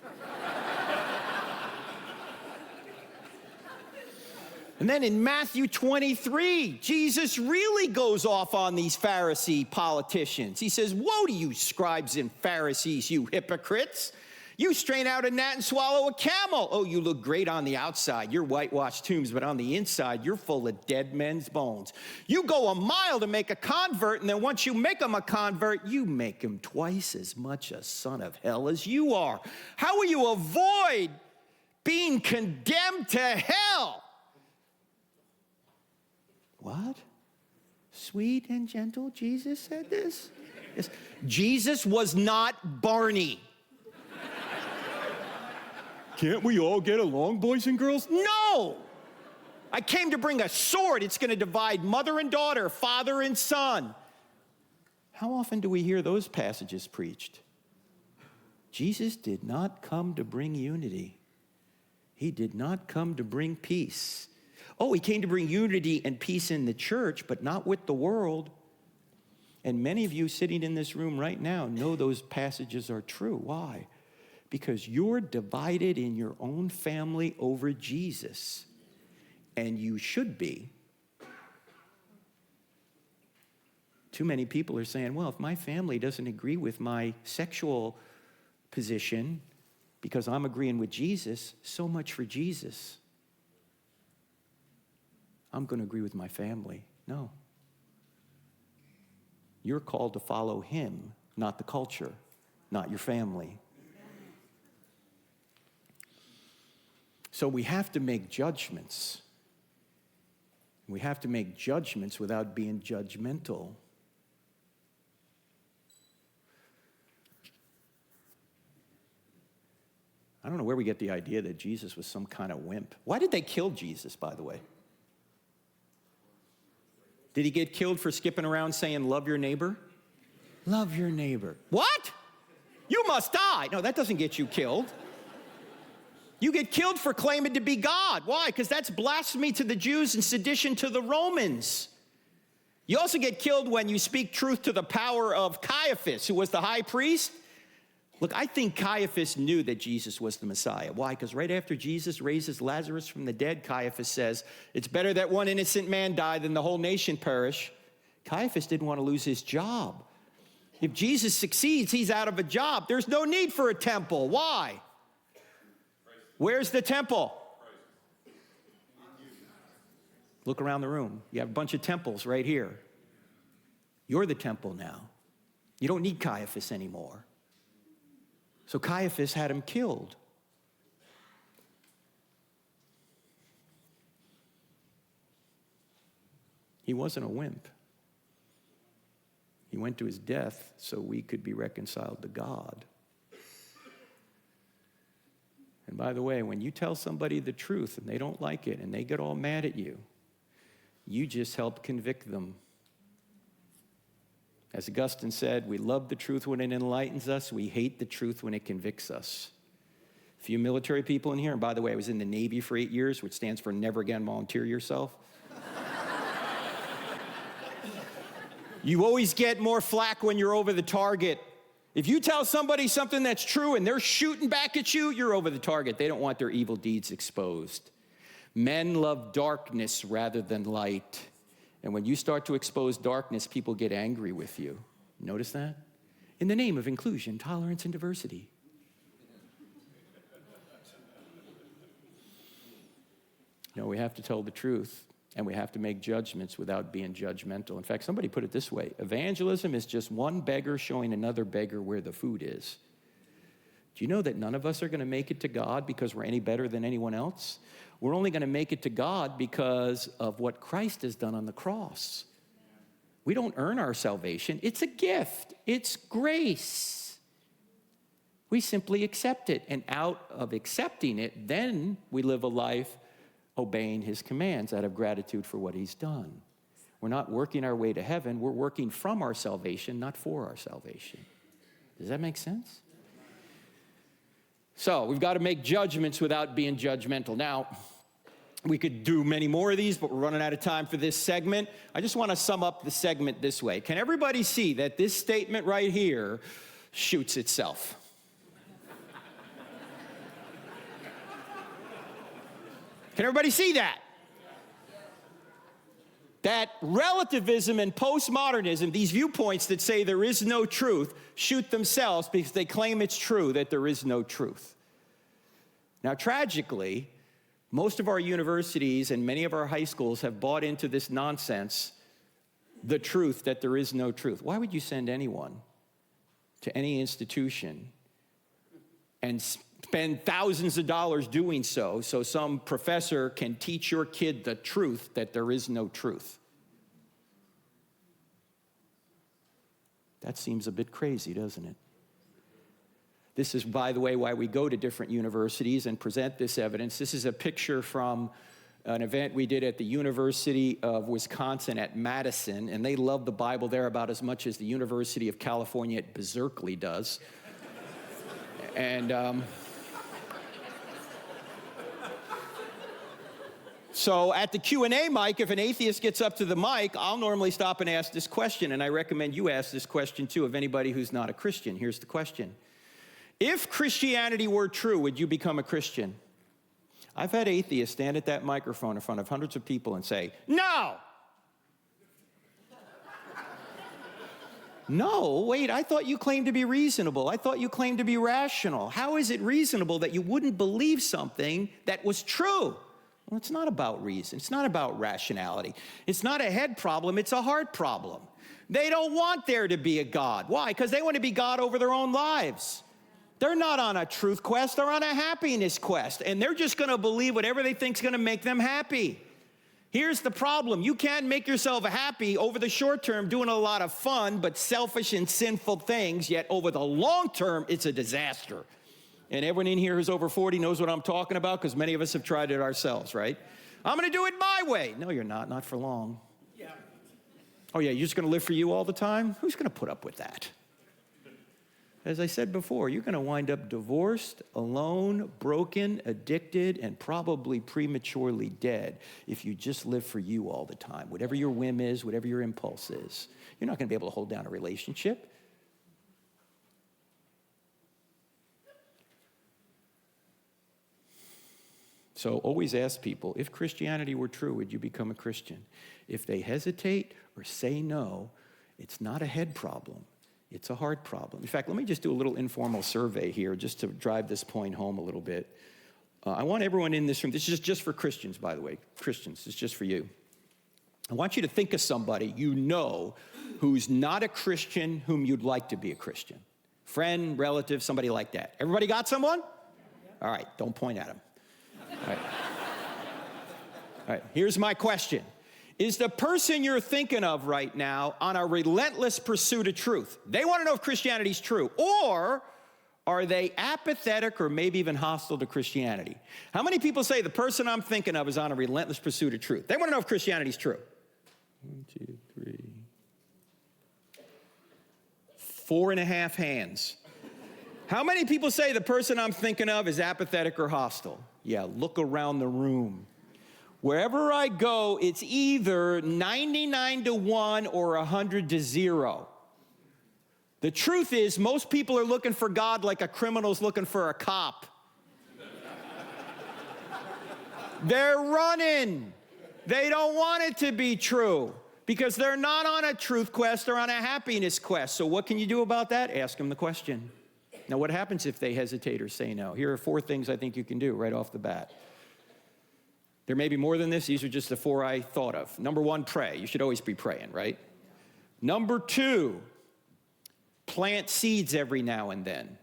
And then in Matthew 23, Jesus really goes off on these Pharisee politicians. He says, woe to you, scribes and Pharisees, you hypocrites. You strain out a gnat and swallow a camel. Oh, you look great on the outside. You're whitewashed tombs, but on the inside, you're full of dead men's bones. You go a mile to make a convert, and then once you make him a convert, you make him twice as much a son of hell as you are. How will you avoid being condemned to hell? What? Sweet and gentle Jesus said this? Yes. Jesus was not Barney. Can't we all get along, boys and girls? No! I came to bring a sword. It's going to divide mother and daughter, father and son. How often do we hear those passages preached? Jesus did not come to bring unity. He did not come to bring peace. Oh, he came to bring unity and peace in the church, but not with the world. And many of you sitting in this room right now know those passages are true. Why? Because you're divided in your own family over Jesus. And you should be. Too many people are saying, well, if my family doesn't agree with my sexual position because I'm agreeing with Jesus, so much for Jesus. I'm going to agree with my family. No. You're called to follow him, not the culture, not your family. So we have to make judgments. We have to make judgments without being judgmental. I don't know where we get the idea that Jesus was some kind of wimp. Why did they kill Jesus, by the way? Did he get killed for skipping around saying, love your neighbor? Love your neighbor. What? You must die. No, that doesn't get you killed. You get killed for claiming to be God. Why? Because that's blasphemy to the Jews and sedition to the Romans. You also get killed when you speak truth to the power of Caiaphas, who was the high priest. Look, I think Caiaphas knew that Jesus was the Messiah. Why? Because right after Jesus raises Lazarus from the dead, Caiaphas says, it's better that one innocent man die than the whole nation perish. Caiaphas didn't want to lose his job. If Jesus succeeds, he's out of a job. There's no need for a temple. Why? Where's the temple? Look around the room. You have a bunch of temples right here. You're the temple now. You don't need Caiaphas anymore. So Caiaphas had him killed. He wasn't a wimp. He went to his death so we could be reconciled to God. And by the way, when you tell somebody the truth and they don't like it and they get all mad at you, you just help convict them. As Augustine said, we love the truth when it enlightens us. We hate the truth when it convicts us. A few military people in here, and by the way, I was in the Navy for 8 years, which stands for never again volunteer yourself. You always get more flack when you're over the target. If you tell somebody something that's true and they're shooting back at you, you're over the target. They don't want their evil deeds exposed. Men love darkness rather than light. And when you start to expose darkness, people get angry with you. Notice that? In the name of inclusion, tolerance, and diversity. No, we have to tell the truth, and we have to make judgments without being judgmental. In fact, somebody put it this way: evangelism is just one beggar showing another beggar where the food is. Do you know that none of us are going to make it to God because we're any better than anyone else? We're only going to make it to God because of what Christ has done on the cross. We don't earn our salvation. It's a gift. It's grace. We simply accept it. And out of accepting it, then we live a life obeying his commands out of gratitude for what he's done. We're not working our way to heaven. We're working from our salvation, not for our salvation. Does that make sense? So we've got to make judgments without being judgmental. Now, we could do many more of these, but we're running out of time for this segment. I just want to sum up the segment this way. Can everybody see that this statement right here shoots itself? Can everybody see that? That relativism and postmodernism, these viewpoints that say there is no truth, shoot themselves because they claim it's true that there is no truth. Now, tragically, most of our universities and many of our high schools have bought into this nonsense, the truth that there is no truth. Why would you send anyone to any institution and spend thousands of dollars doing so some professor can teach your kid the truth that there is no truth? That seems a bit crazy, doesn't it? This is, by the way, why we go to different universities and present this evidence. This is a picture from an event we did at the University of Wisconsin at Madison, and they love the Bible there about as much as the University of California at Berkeley does. And so at the Q&A mic, if an atheist gets up to the mic, I'll normally stop and ask this question, and I recommend you ask this question too of anybody who's not a Christian. Here's the question. If Christianity were true, would you become a Christian? I've had atheists stand at that microphone in front of hundreds of people and say, no! No, wait, I thought you claimed to be reasonable. I thought you claimed to be rational. How is it reasonable that you wouldn't believe something that was true? Well, it's not about reason. It's not about rationality. It's not a head problem. It's a heart problem. They don't want there to be a God. Why? Because they want to be God over their own lives. They're not on a truth quest. They're on a happiness quest. And they're just going to believe whatever they think is going to make them happy. Here's the problem. You can't make yourself happy over the short term doing a lot of fun but selfish and sinful things, yet over the long term, it's a disaster. And everyone in here who's over 40 knows what I'm talking about because many of us have tried it ourselves, right? I'm going to do it my way. No, you're not for long. Yeah. Oh, yeah, you're just going to live for you all the time? Who's going to put up with that? As I said before, you're going to wind up divorced, alone, broken, addicted, and probably prematurely dead if you just live for you all the time. Whatever your whim is, whatever your impulse is, you're not going to be able to hold down a relationship. So always ask people, if Christianity were true, would you become a Christian? If they hesitate or say no, it's not a head problem. It's a heart problem. In fact, let me just do a little informal survey here just to drive this point home a little bit. I want everyone in this room, this is just for Christians, by the way. Christians, it's just for you. I want you to think of somebody you know who's not a Christian whom you'd like to be a Christian. Friend, relative, somebody like that. Everybody got someone? All right, don't point at them. All right, here's my question. Is the person you're thinking of right now on a relentless pursuit of truth? They want to know if Christianity's true. Or are they apathetic or maybe even hostile to Christianity? How many people say the person I'm thinking of is on a relentless pursuit of truth? They want to know if Christianity's true. 1, 2, 3. 4.5 hands. How many people say the person I'm thinking of is apathetic or hostile? Yeah, look around the room. Wherever I go, it's either 99-1 or 100-0. The truth is, most people are looking for God like a criminal's looking for a cop. They're running. They don't want it to be true because they're not on a truth quest, they're on a happiness quest. So what can you do about that? Ask them the question. Now, what happens if they hesitate or say no? Here are 4 things I think you can do right off the bat. There may be more than this. These are just the 4 I thought of. Number 1, pray. You should always be praying, right? Number 2, plant seeds every now and then.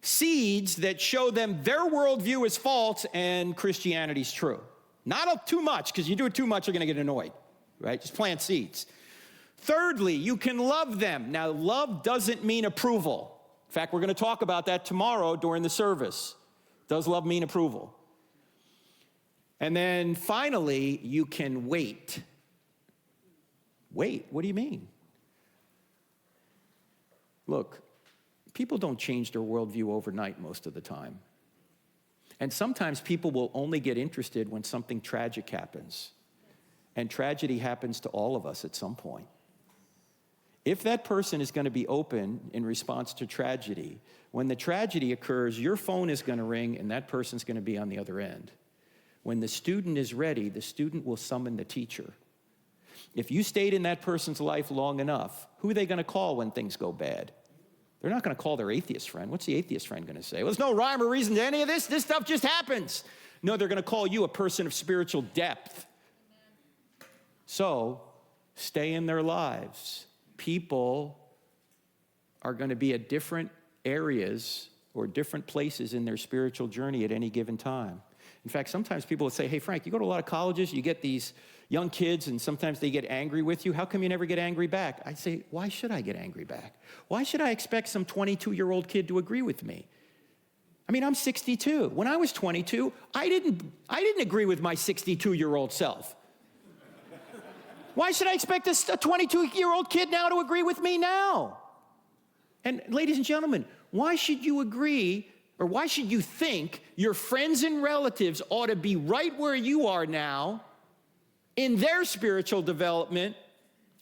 Seeds that show them their worldview is false and Christianity's true. Not too much, because you do it too much, you're going to get annoyed, right? Just plant seeds. Thirdly, you can love them. Now, love doesn't mean approval. In fact, we're going to talk about that tomorrow during the service. Does love mean approval? And then finally, you can wait. Wait, what do you mean? Look, people don't change their worldview overnight most of the time. And sometimes people will only get interested when something tragic happens. And tragedy happens to all of us at some point. If that person is going to be open in response to tragedy, when the tragedy occurs, your phone is going to ring and that person's going to be on the other end. When the student is ready, the student will summon the teacher. If you stayed in that person's life long enough, who are they going to call when things go bad? They're not going to call their atheist friend. What's the atheist friend going to say? Well, there's no rhyme or reason to any of this. This stuff just happens. No, they're going to call you a person of spiritual depth. So, stay in their lives. People are going to be at different areas or different places in their spiritual journey at any given time. In fact, sometimes people will say, hey, Frank, you go to a lot of colleges, you get these young kids, and sometimes they get angry with you. How come you never get angry back? I say, why should I get angry back? Why should I expect some 22-year-old kid to agree with me? I mean, I'm 62. When I was 22, I didn't agree with my 62-year-old self. Why should I expect a 22-year-old kid now to agree with me now? And ladies and gentlemen, why should you agree, or why should you think your friends and relatives ought to be right where you are now in their spiritual development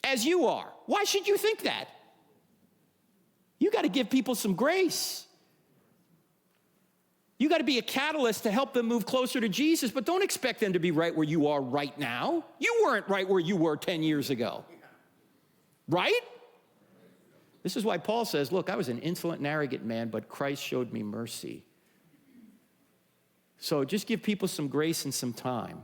as you are? Why should you think that? You got to give people some grace. You got to be a catalyst to help them move closer to Jesus, but don't expect them to be right where you are right now. You weren't right where you were 10 years ago. Right? This is why Paul says, look, I was an insolent and arrogant man, but Christ showed me mercy. So just give people some grace and some time.